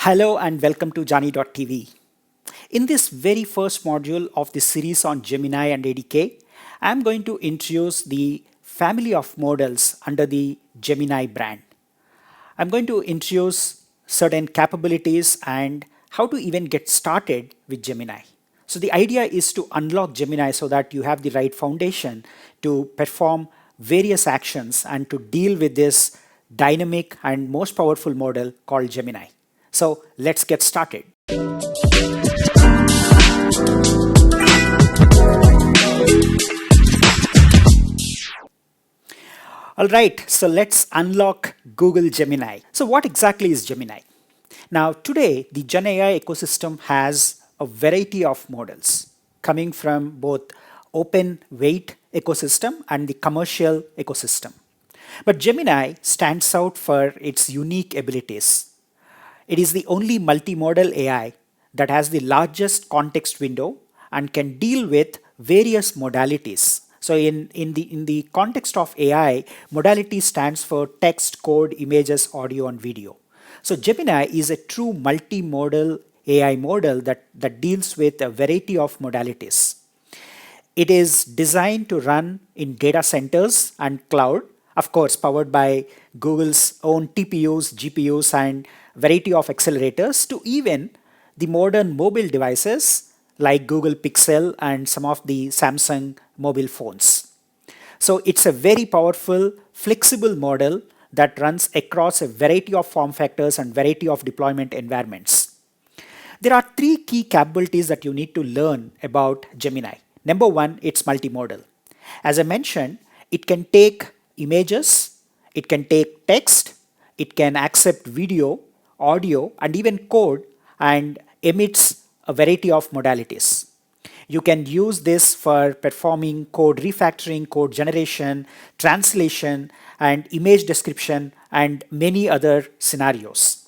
Hello and welcome to Jani.tv. In this very first module of the series on Gemini and ADK, I am going to introduce the family of models under the Gemini brand. I'm going to introduce certain capabilities and how to even get started with Gemini. So the idea is to unlock Gemini so that you have the right foundation to perform various actions and to deal with this dynamic and most powerful model called Gemini. So let's get started. All right, so let's unlock Google Gemini. So what exactly is Gemini? Now today, the Gen AI ecosystem has a variety of models coming from both open weight ecosystem and the commercial ecosystem. But Gemini stands out for its unique abilities. It is the only multimodal AI that has the largest context window and can deal with various modalities. So in the context of AI, modality stands for text, code, images, audio, and video. So Gemini is a true multimodal AI model that deals with a variety of modalities. It is designed to run in data centers and cloud, of course, powered by Google's own TPUs, GPUs, and variety of accelerators to even the modern mobile devices like Google Pixel and some of the Samsung mobile phones. So it's a very powerful, flexible model that runs across a variety of form factors and variety of deployment environments. There are three key capabilities that you need to learn about Gemini. Number one, it's multimodal. As I mentioned, it can take images, it can take text, it can accept video, audio, and even code, and emits a variety of modalities. You can use this for performing code refactoring, code generation, translation, and image description, and many other scenarios.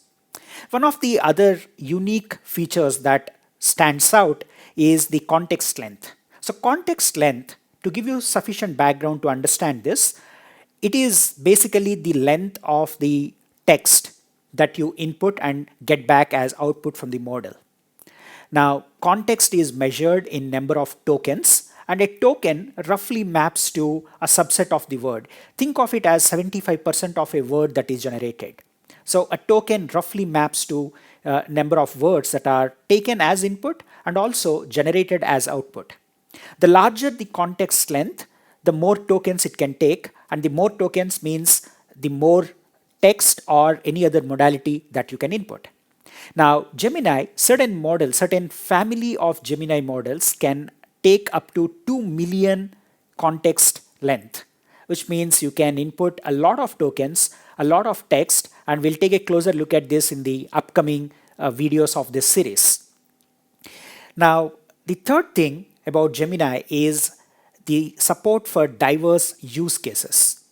One of the other unique features that stands out is the context length. So context length, to give you sufficient background to understand this, it is basically the length of the text that you input and get back as output from the model. Now, context is measured in number of tokens, and a token roughly maps to a subset of the word. Think of it as 75% of a word that is generated. So a token roughly maps to a number of words that are taken as input and also generated as output. The larger the context length, the more tokens it can take, and the more tokens means the more text or any other modality that you can input. Now, Gemini, certain family of Gemini models can take up to 2 million context length, which means you can input a lot of tokens, a lot of text, and we'll take a closer look at this in the upcoming videos of this series. Now, the third thing about Gemini is the support for diverse use cases.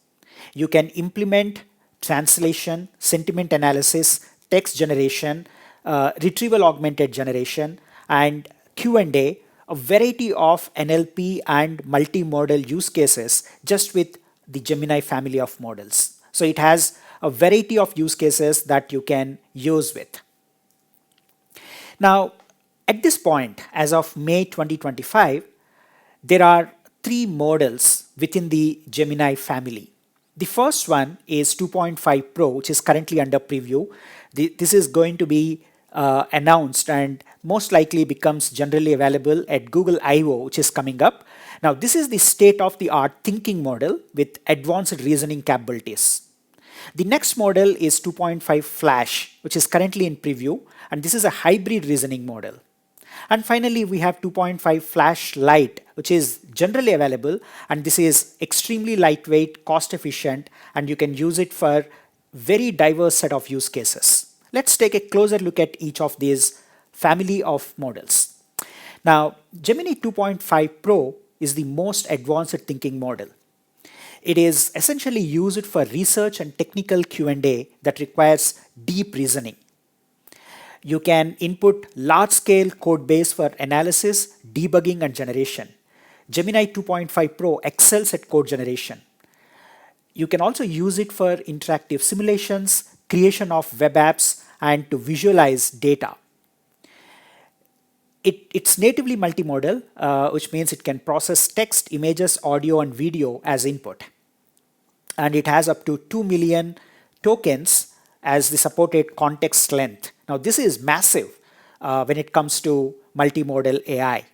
You can implement translation, sentiment analysis, text generation, retrieval augmented generation, and Q&A, a variety of NLP and multimodal use cases just with the Gemini family of models. So it has a variety of use cases that you can use with. Now, at this point, as of May 2025, there are three models within the Gemini family. The first one is 2.5 Pro, which is currently under preview. This is going to be announced and most likely becomes generally available at Google I/O, which is coming up. Now, this is the state-of-the-art thinking model with advanced reasoning capabilities. The next model is 2.5 Flash, which is currently in preview, and this is a hybrid reasoning model. And finally, we have 2.5 flash-lite, which is generally available, and this is extremely lightweight, cost efficient, and you can use it for very diverse set of use cases. Let's take a closer look at each of these family of models. Now, Gemini 2.5 Pro is the most advanced thinking model. It is essentially used for research and technical Q&A that requires deep reasoning. You can input large-scale code base for analysis, debugging, and generation. Gemini 2.5 Pro excels at code generation. You can also use it for interactive simulations, creation of web apps, and to visualize data. It's natively multimodal, which means it can process text, images, audio, and video as input. And it has up to 2 million tokens as the supported context length. Now, this is massive when it comes to multimodal AI.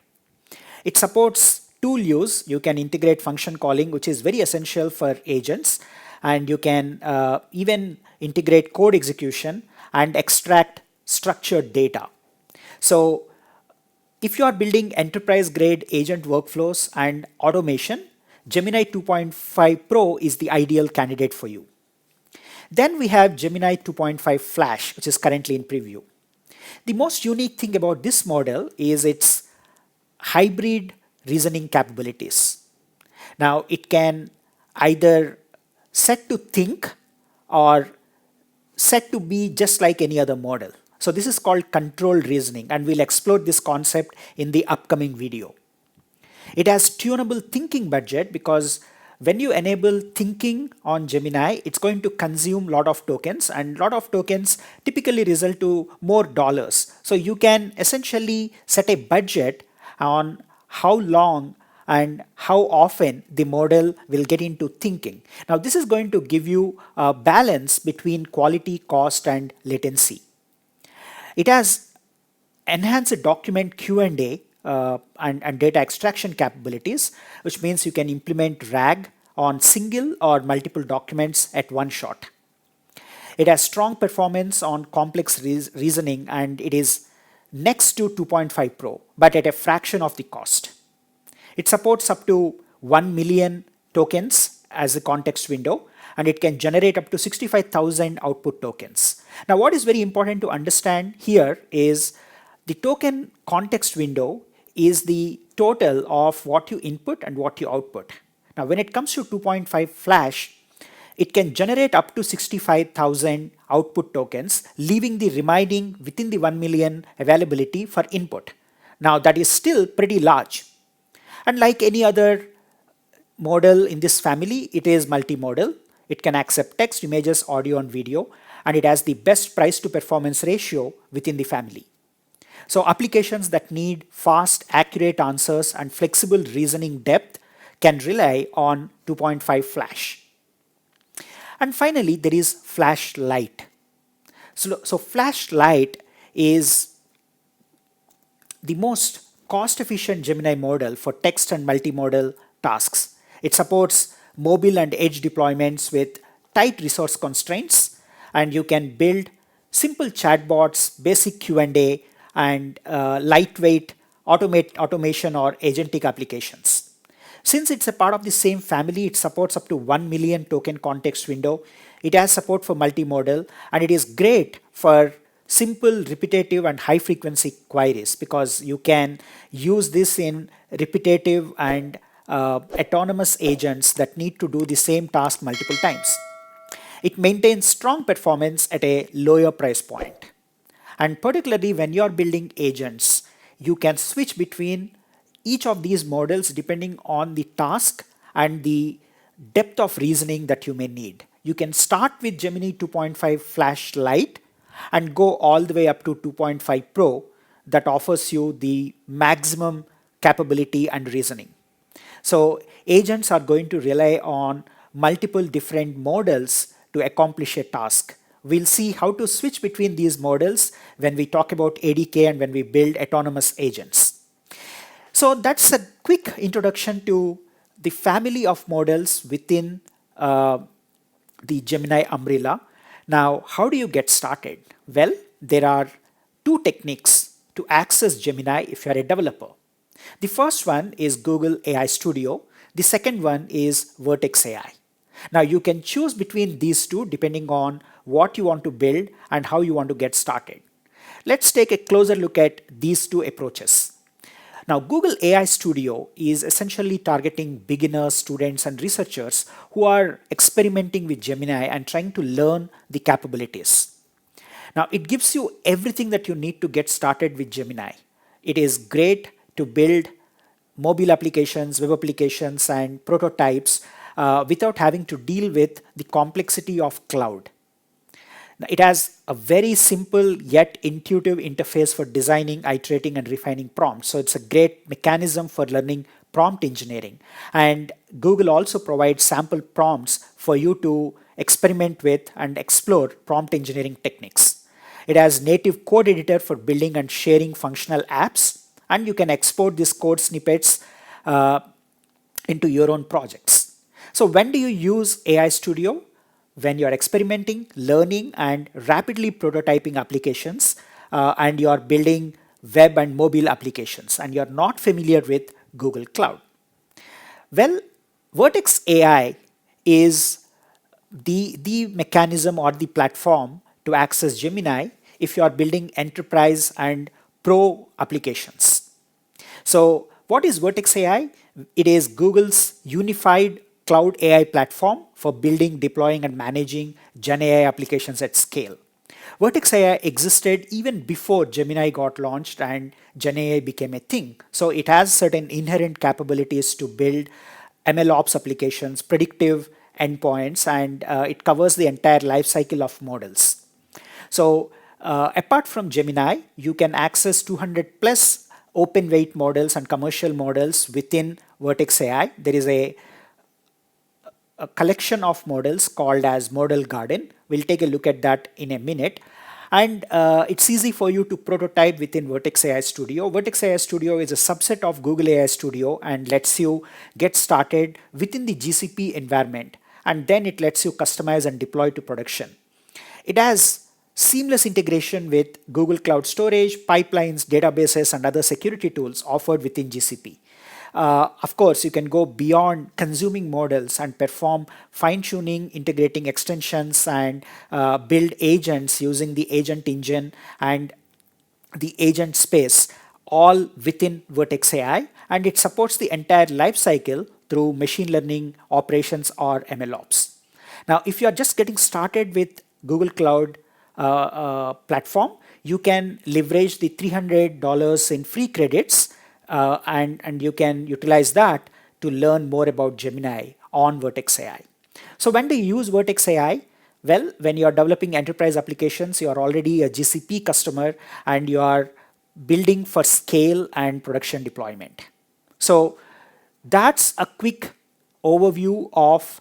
It supports tool use. You can integrate function calling, which is very essential for agents. And you can even integrate code execution and extract structured data. So if you are building enterprise-grade agent workflows and automation, Gemini 2.5 Pro is the ideal candidate for you. Then we have Gemini 2.5 Flash, which is currently in preview. The most unique thing about this model is its hybrid reasoning capabilities. Now, it can either set to think or set to be just like any other model. So this is called controlled reasoning, and we'll explore this concept in the upcoming video. It has tunable thinking budget because when you enable thinking on Gemini, it's going to consume a lot of tokens, and a lot of tokens typically result to more dollars. So you can essentially set a budget on how long and how often the model will get into thinking. Now, this is going to give you a balance between quality, cost, and latency. It has enhanced document Q&A and data extraction capabilities, which means you can implement RAG on single or multiple documents at one shot. It has strong performance on complex reasoning, and it is next to 2.5 Pro, but at a fraction of the cost. It supports up to 1 million tokens as a context window, and it can generate up to 65,000 output tokens. Now, what is very important to understand here is the token context window is the total of what you input and what you output. Now, when it comes to 2.5 Flash, it can generate up to 65,000 output tokens, leaving the remaining within the 1 million availability for input. Now, that is still pretty large. And like any other model in this family, it is multimodal. It can accept text, images, audio, and video, and it has the best price to performance ratio within the family. So applications that need fast, accurate answers and flexible reasoning depth can rely on 2.5 Flash. And finally, there is flash-lite. So flash-lite is the most cost-efficient Gemini model for text and multimodal tasks. It supports mobile and edge deployments with tight resource constraints, and you can build simple chatbots, basic Q&A, and lightweight automation or agentic applications. Since it's a part of the same family, it supports up to 1 million token context window. It has support for multimodal, and it is great for simple, repetitive, and high frequency queries because you can use this in repetitive and autonomous agents that need to do the same task multiple times. It maintains strong performance at a lower price point. And particularly when you're building agents, you can switch between each of these models depending on the task and the depth of reasoning that you may need. You can start with Gemini 2.5 Flash-lite and go all the way up to 2.5 Pro that offers you the maximum capability and reasoning. So agents are going to rely on multiple different models to accomplish a task. We'll see how to switch between these models when we talk about ADK and when we build autonomous agents. So that's a quick introduction to the family of models within the Gemini umbrella. Now, how do you get started? Well, there are two techniques to access Gemini if you are a developer. The first one is Google AI Studio. The second one is Vertex AI. Now, you can choose between these two depending on what you want to build and how you want to get started. Let's take a closer look at these two approaches. Now, Google AI Studio is essentially targeting beginners, students, and researchers who are experimenting with Gemini and trying to learn the capabilities. Now, it gives you everything that you need to get started with Gemini. It is great to build mobile applications, web applications, and prototypes without having to deal with the complexity of cloud. It has a very simple yet intuitive interface for designing, iterating, and refining prompts. So it's a great mechanism for learning prompt engineering. And Google also provides sample prompts for you to experiment with and explore prompt engineering techniques. It has native code editor for building and sharing functional apps, and you can export these code snippets uh, into your own projects. So when do you use AI Studio? When you're experimenting, learning, and rapidly prototyping applications, and you're building web and mobile applications, and you're not familiar with Google Cloud. Well, Vertex AI is the mechanism or the platform to access Gemini if you are building enterprise and pro applications. So what is Vertex AI? It is Google's unified cloud AI platform for building, deploying, and managing Gen AI applications at scale. Vertex AI existed even before Gemini got launched and Gen AI became a thing. So it has certain inherent capabilities to build MLOps applications, predictive endpoints, and it covers the entire life cycle of models. So apart from Gemini, you can access 200 plus open weight models and commercial models within Vertex AI. There is a collection of models called as Model Garden. We'll take a look at that in a minute. And it's easy for you to prototype within Vertex AI Studio. Vertex AI Studio is a subset of Google AI Studio and lets you get started within the GCP environment. And then it lets you customize and deploy to production. It has seamless integration with Google Cloud Storage, pipelines, databases, and other security tools offered within GCP. Of course, you can go beyond consuming models and perform fine-tuning, integrating extensions, and build agents using the agent engine and the agent space, all within Vertex AI. And it supports the entire life cycle through machine learning operations or MLOps. Now, if you are just getting started with Google Cloud platform, you can leverage the $300 in free credits, and you can utilize that to learn more about Gemini on Vertex AI. So when do you use Vertex AI? Well, when you are developing enterprise applications, you are already a GCP customer and you are building for scale and production deployment. So that's a quick overview of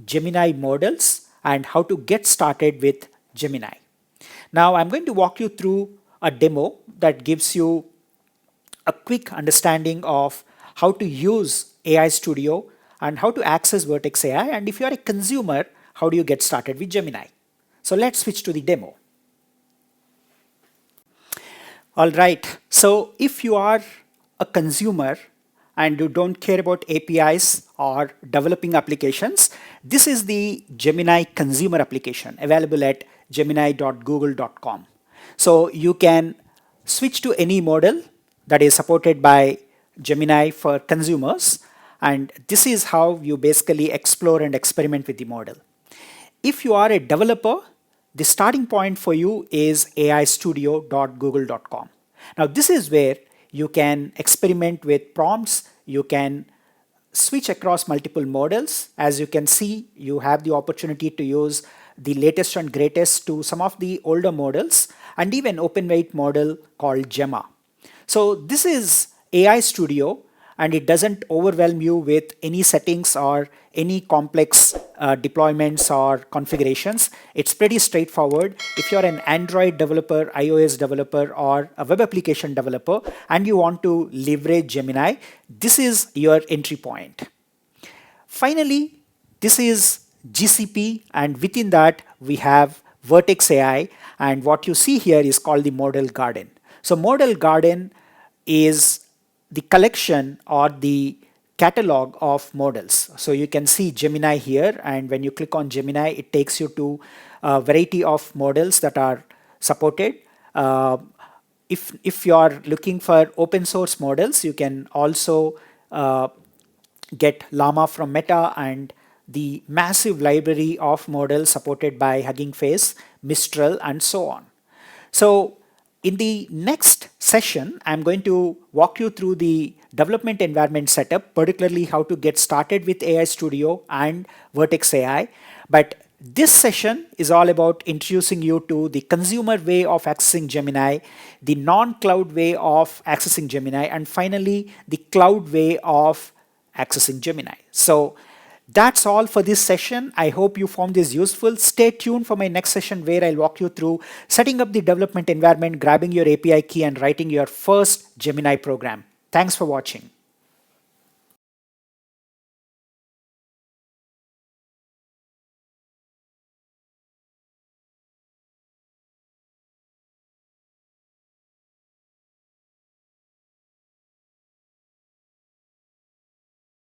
Gemini models and how to get started with Gemini. Now I'm going to walk you through a demo that gives you a quick understanding of how to use AI Studio and how to access Vertex AI. And if you are a consumer, how do you get started with Gemini? So let's switch to the demo. All right. So if you are a consumer and you don't care about APIs or developing applications, this is the Gemini consumer application available at gemini.google.com. So you can switch to any model that is supported by Gemini for consumers, and this is how you basically explore and experiment with the model. If you are a developer, the starting point for you is aistudio.google.com. Now this is where you can experiment with prompts, you can switch across multiple models. As you can see, you have the opportunity to use the latest and greatest to some of the older models and even open weight model called Gemma. So this is AI Studio, and it doesn't overwhelm you with any settings or any complex deployments or configurations. It's pretty straightforward. If you're an Android developer, iOS developer, or a web application developer, and you want to leverage Gemini, this is your entry point. Finally, this is GCP, and within that we have Vertex AI, and what you see here is called the Model Garden. So Model Garden is the collection or the catalog of models. So you can see Gemini here, and when you click on Gemini, it takes you to a variety of models that are supported. If you are looking for open source models, you can also get Llama from Meta and the massive library of models supported by Hugging Face, Mistral, and so on. So in the next session, I'm going to walk you through the development environment setup, particularly how to get started with AI Studio and Vertex AI. But This session is all about introducing you to the consumer way of accessing Gemini, the non-cloud way of accessing Gemini, and finally the cloud way of accessing Gemini. So that's all for this session. I hope you found this useful. Stay tuned for my next session where I'll walk you through setting up the development environment, grabbing your API key, and writing your first Gemini program. Thanks for watching.